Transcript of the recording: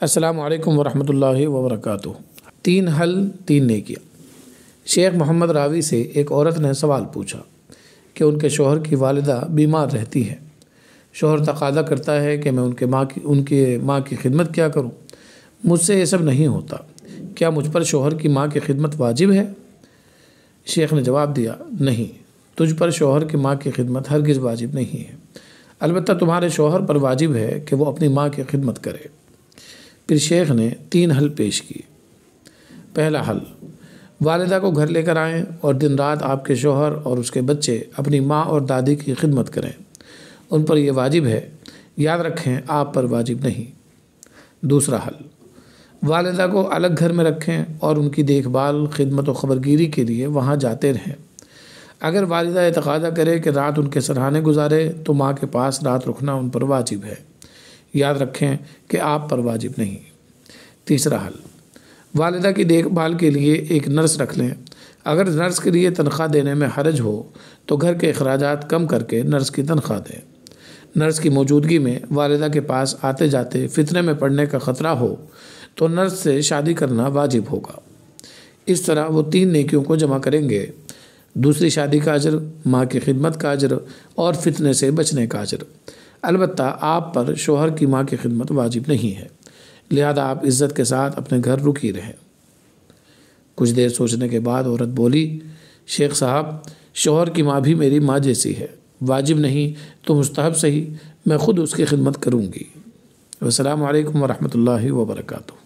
السلام علیکم ورحمۃ اللہ وبرکاتہ۔ 3 حل 3 نیکیاں۔ شیخ محمد راوی سے ایک عورت نے سوال پوچھا کہ ان کے شوہر کی والدہ بیمار رہتی ہے۔ شوہر تقاضا کرتا ہے کہ میں ان کے ماں کی خدمت کیا کروں، مجھ سے یہ سب نہیں ہوتا، کیا مجھ پر شوہر کی ماں کی خدمت واجب ہے؟ شیخ نے جواب دیا، نہیں، تجھ پر شوہر کی ماں کی خدمت ہرگز واجب نہیں ہے، البتہ تمہارے شوہر پر واجب ہے کہ وہ اپنی ماں کی خدمت کرے۔ پھر شیخ نے 3 حل پیش کیے۔ پہلا حل، والدہ کو گھر لے کر آئیں اور دن رات آپ کے شوہر اور اس کے بچے اپنی ماں اور دادی کی خدمت کریں، ان پر یہ واجب ہے، یاد رکھیں آپ پر واجب نہیں۔ دوسرا حل، والدہ کو الگ گھر میں رکھیں اور ان کی دیکھ بھال، خدمت و خبرگیری کے لیے وہاں جاتے رہیں۔ اگر والدہ یہ تقاضا کرے کہ رات ان کے سرحانے گزارے تو ماں کے پاس رات رکنا ان پر واجب ہے، یاد رکھیں کہ آپ پر واجب نہیں۔ تیسرا حل، والدہ کی دیکھ بھال کے لیے ایک نرس رکھ لیں۔ اگر نرس کے لیے تنخواہ دینے میں حرج ہو تو گھر کے اخراجات کم کر کے نرس کی تنخواہ دیں۔ نرس کی موجودگی میں والدہ کے پاس آتے جاتے فتنے میں پڑنے کا خطرہ ہو تو نرس سے شادی کرنا واجب ہوگا۔ اس طرح وہ 3 نیکیوں کو جمع کریں گے: دوسری شادی کا اجر، ماں کی خدمت کا اجر اور فتنے سے بچنے کا اجر۔ البتہ آپ پر شوہر کی ماں کی خدمت واجب نہیں ہے، لہذا آپ عزت کے ساتھ اپنے گھر رکی رہیں۔ کچھ دیر سوچنے کے بعد عورت بولی، شیخ صاحب، شوہر کی ماں بھی میری ماں جیسی ہے، واجب نہیں تو مستحب صحیح، میں خود اس کی خدمت کروں گی۔ السلام علیکم ورحمۃ اللہ وبرکاتہ۔